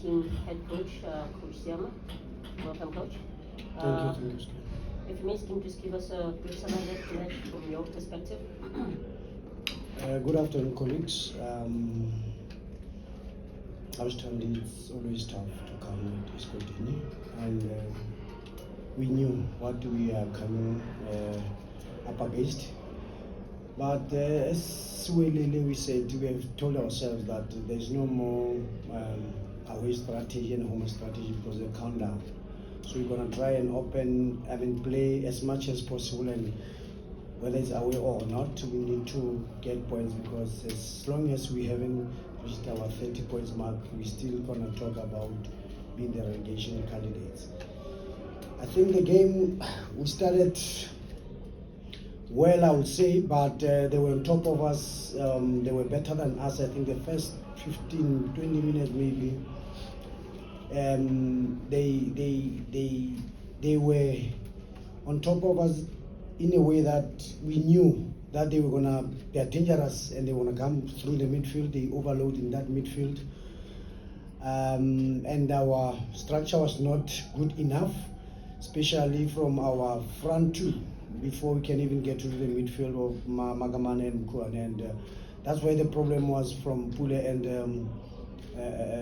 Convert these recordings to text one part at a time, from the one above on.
team head coach, Coach Seema. Welcome, Coach. Thank you. If you may, can you just give us a brief summary of the match from your perspective? Good afternoon, colleagues. Outstanding. It's always tough to come with scrutiny, and we knew what we are coming up against. But as Siwelele, we said, we have told ourselves that there's no more away strategy and home strategy because they're countdown. So we're going to try and play as much as possible, and whether it's away or not, we need to get points, because as long as we haven't reached our 30 points mark, we're still going to talk about being the relegation candidates. I think the game, we started well, I would say, but they were on top of us. They were better than us. I think the first 15, 20 minutes maybe, they were on top of us in a way that we knew that they are dangerous and they were gonna come through the midfield. They overload in that midfield, and our structure was not good enough, especially from our front two, before we can even get to the midfield of Magamane and Mkuane, and that's where the problem was from Pule and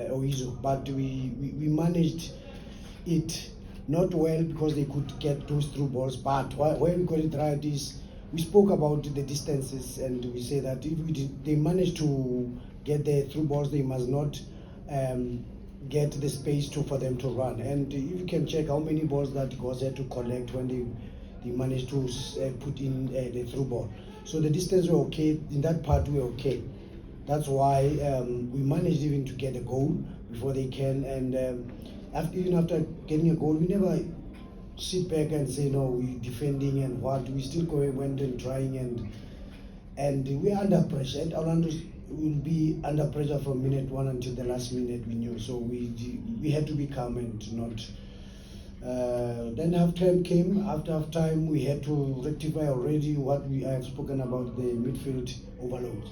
Oizo. But we managed it not well because they could get those through balls. But where we got it right is we spoke about the distances, and we say that if they manage to get the through balls, they must not get the space for them to run. And if you can check how many balls that Goz had to collect when they managed to put in the through ball. So the distance were okay, in that part we were okay. That's why we managed even to get a goal before they can, and even after getting a goal, we never sit back and say, no, we're defending and what. We still went and trying, and we're under pressure. And Orlando will be under pressure from minute 1 until the last minute, we knew. So we had to be calm and not. Then half-time came. After half-time, we had to rectify already what I have spoken about, the midfield overload.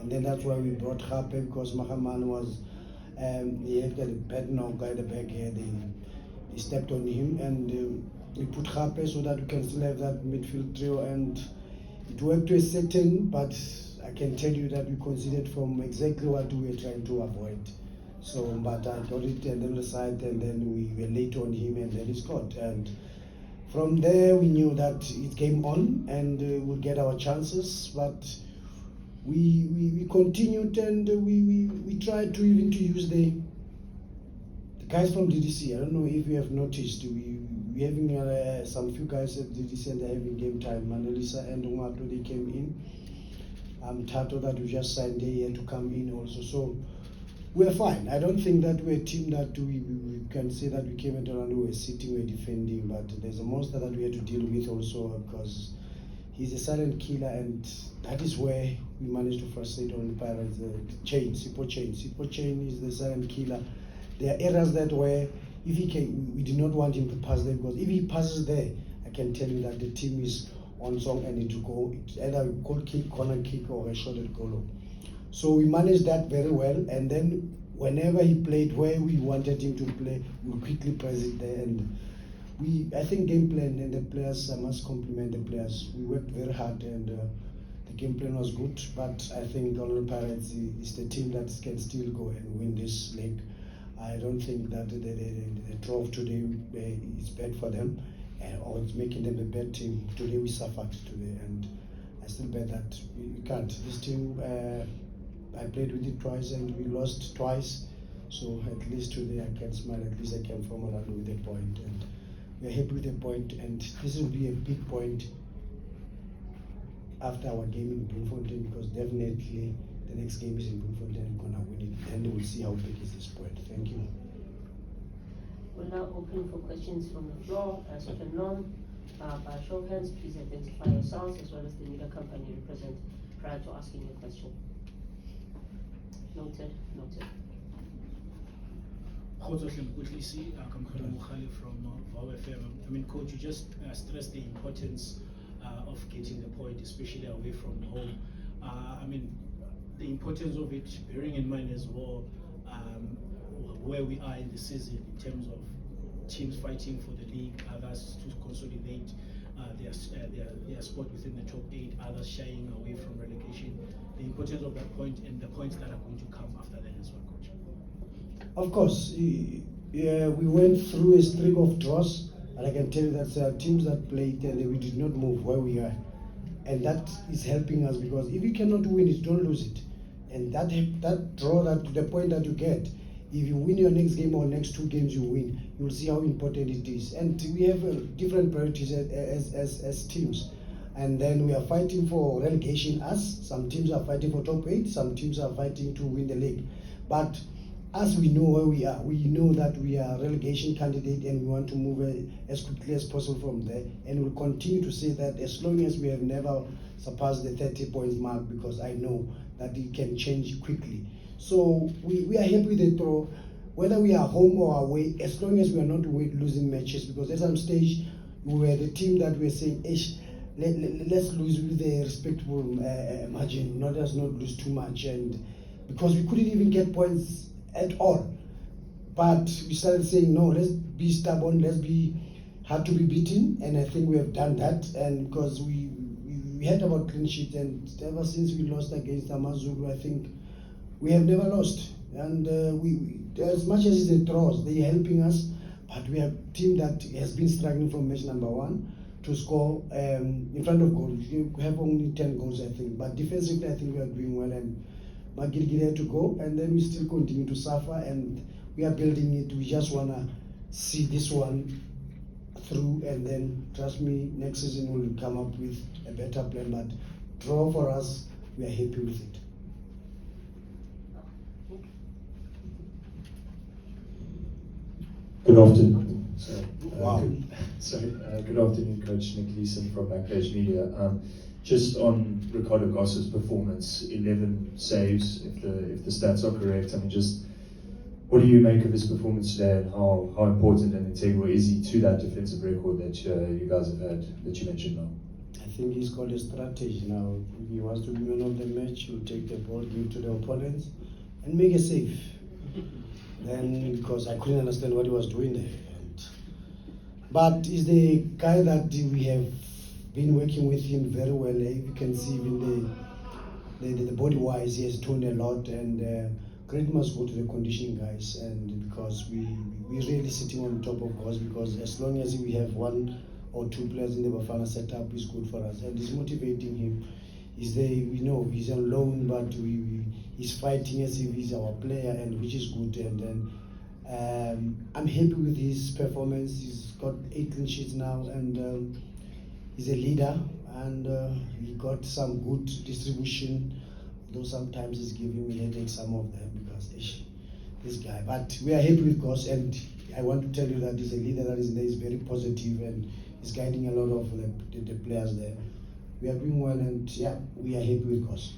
And then that's why we brought Khape, because Mahaman was, he had got a bad knock at the back here. They stepped on him, and we put Khape so that we can still have that midfield trio. And it worked to a certain, but I can tell you that we considered from exactly what we were trying to avoid. So, but I got it and then the side, and then we were late on him, and then he scored. And from there, we knew that it came on, and we'll get our chances. But we continued, and we tried to even to use the guys from DDC. I don't know if you have noticed, we having some few guys at DDC, and they're having game time. Manelisa and Umato, they came in. Tato, that we just signed, they had to come in also. So we're fine. I don't think that we're a team that we can say that we came around, we were sitting, we're defending, but there's a monster that we had to deal with also, because he's a silent killer, and that is where we managed to frustrate on the Pirates. Sipo Chain is the silent killer. There are areas that where if he can, we did not want him to pass there, because if he passes there, I can tell you that the team is on song and it will go. It's either a goal kick, corner kick, or a shot at goal. So we managed that very well, and then whenever he played where we wanted him to play, we quickly press it there. And I think game plan, and the players, I must compliment the players. We worked very hard, and the game plan was good. But I think Orlando Pirates is the team that can still go and win this league. I don't think that the draw of today is bad for them, or it's making them a bad team. Today we suffered today, and I still bet that we can't. This team, I played with it twice and we lost twice. So at least today I can smile. At least I came from Orlando with a point, and we're happy with a point. And this will be a big point after our game in Bloemfontein, because definitely the next game is in Bloemfontein. We're gonna win it, and we'll see how big is this point. Thank you. We're now open for questions from the floor. Second norm, by show of hands, please identify yourselves as well as the media company you represent prior to asking your question. Noted. From VOW FM. I mean, Coach, you just stressed the importance of getting the point, especially away from home. I mean, the importance of it, bearing in mind as well, where we are in the season in terms of teams fighting for the league, others to consolidate their spot within the top 8, others shying away from relegation. The importance of that point and the points that are going to come after that as well, Coach. Of course, we went through a streak of draws, and I can tell you that there are teams that played and we did not move where we are. And that is helping us, because if you cannot win it, don't lose it. And that draw, that to the point that you get, if you win your next game or next 2 games you win, you'll see how important it is. And we have different priorities as teams. And then we are fighting for relegation. Some teams are fighting for top 8, some teams are fighting to win the league. But as we know where we are, we know that we are a relegation candidate and we want to move as quickly as possible from there. And we'll continue to say that as long as we have never surpassed the 30 points mark, because I know that it can change quickly. So we are happy with the draw, whether we are home or away, as long as we are not losing matches, because at some stage we were the team that we were saying, let's lose with a respectable margin, not lose too much, and because we couldn't even get points at all. But we started saying, no, let's be stubborn, let's be hard to be beaten, and I think we have done that. And because we had about clean sheet, and ever since we lost against Amazulu, I think we have never lost. And we as much as it's a draws, they're helping us, but we have a team that has been struggling from match number 1 to score in front of goal. We have only 10 goals, I think, but defensively I think we are doing well, and Magirigiri had to go, and then we still continue to suffer, and we are building it. We just want to see this one through, and then trust me, next season we'll come up with a better plan. But draw for us, we are happy with it. Good afternoon. Wow. Good afternoon, Coach Nick Leeson from Backpage Media. Just on Ricardo Goss's performance, 11 saves, if the stats are correct. I mean, just what do you make of his performance today, and how important and integral is he to that defensive record that you guys have had, that you mentioned now? I think he's got a strategy now. If he wants to be man of the match, he'll take the ball, give it to the opponents, and make a save. Then, because I couldn't understand what he was doing there. But he's the guy that we have been working with him very well. You can see even the body-wise, he has toned a lot, and credit must go to the conditioning guys. And because we're really sitting on top of us, because as long as we have 1 or 2 players in the Bafana setup, is good for us, and it's motivating him. He's there, we know he's on loan, but he's fighting as if he's our player, and which is good. And then I'm happy with his performance. He's got 8 clean sheets now, and he's a leader, and he got some good distribution, though sometimes he's giving me headaches, some of them, because this guy. But we are happy with Goss, and I want to tell you that he's a leader that is there, he's very positive, and he's guiding a lot of the players there. We are doing well, and yeah, we are happy with Goss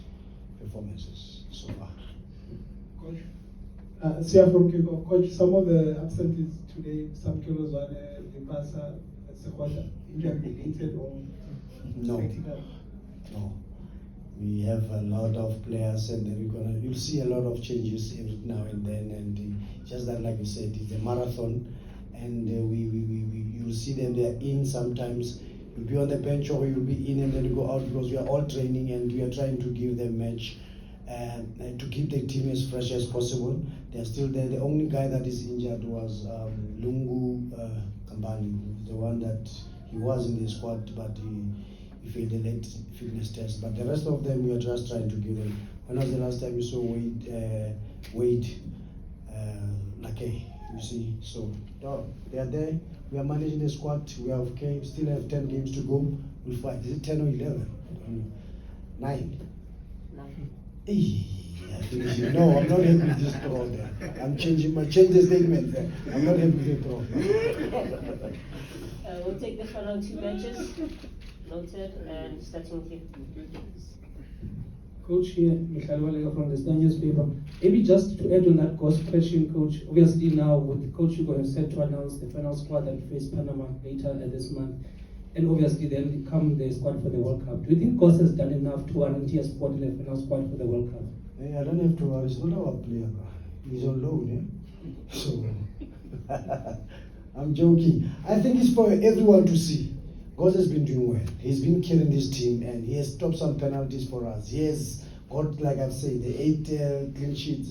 performances so far. Coach, Sia from Kiko. Coach, some of the absentees today, some kilos on the Pasa, Sequata, injury related or No. No. We have a lot of players, and then you'll see a lot of changes every now and then, and just that, like you said, it's a marathon, and you'll see them, they're in sometimes. You'll be on the bench, or you'll be in and then you go out, because we are all training and we are trying to give them match and to keep the team as fresh as possible. They're still there. The only guy that is injured was Lungu Kambani, the one that he was in the squad, but he failed the late fitness test. But the rest of them, we are just trying to give them. When was the last time you saw Wade Lake? You see, so they are there. We are managing the squad. We are okay. We still have 10 games to go. We'll fight. Is it 10 or 11? 9. I finish it. No, I'm not happy with this draw there. I'm changing the statement there. I'm not happy with the draw. We'll take the final 2 matches. Noted, and starting with you. Coach here, Michael from the Star newspaper. Maybe just to add on that Goss question, Coach, obviously now with the Coach Hugo have set to announce the final squad that face Panama later this month, and obviously then come the squad for the World Cup. Do you think Goss has done enough to guarantee a spot in the final squad for the World Cup? Hey, I don't have to worry. It's not our player, bro. He's on loan, So, I'm joking. I think it's for everyone to see. God has been doing well. He's been carrying this team, and he has stopped some penalties for us. He has got, like I've said, the 8 clean sheets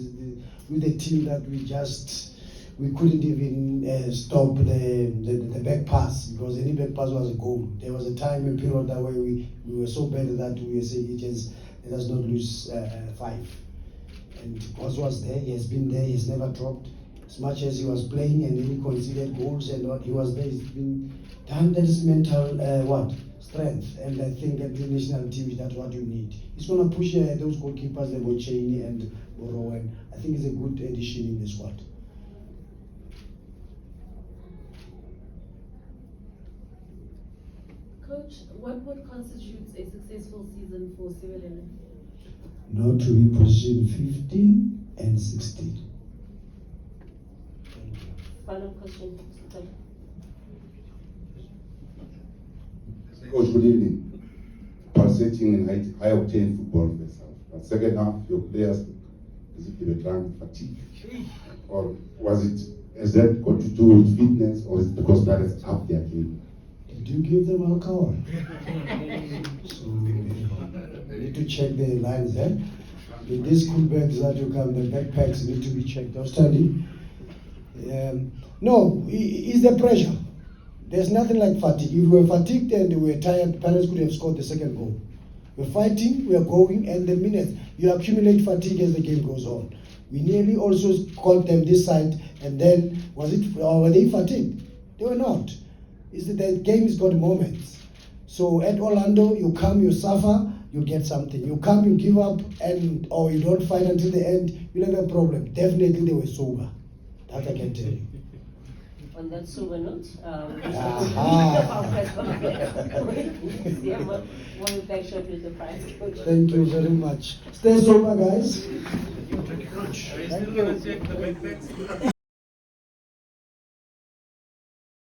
with the team that we couldn't even stop the back pass, because any back pass was a goal. There was a time and period that way we were so bad that we were saying let us not lose 5. And God was there. He has been there. He's never dropped. As much as he was playing and he conceded goals and what, he was there. He's been done. That is mental strength. And I think at the national team, that's what you need. He's going to push those goalkeepers, the Bocheni and Borowen. I think it's a good addition in the squad. Coach, what constitutes a successful season for Siwelele? Not to be position 15 and 16. Final question, Mr. Taylor. Coach, good evening. Pulsating and high octane football first half. But second half, your players, as if they were drunk, fatigue. Or has that got to do with fitness, or is it because players up their game? Did you give them alcohol? So, you need to check the lines there. In these school bags that you come, the backpacks need to be checked. Outstanding. No, it's the pressure. There's nothing like fatigue. If we were fatigued and we were tired, parents could have scored the second goal. We're fighting, we're going, and the minute you accumulate fatigue as the game goes on. We nearly also called them this side, and then were they fatigued? They were not. It's that the game's got moments. So at Orlando, you come, you suffer, you get something. You come, you give up, or you don't fight until the end, you'll have a problem. Definitely they were sober. That I can tell you. On that sober note, we'll be back shortly with the prize. Thank you very much. Stay sober, guys. Thank you, Coach. Thank you.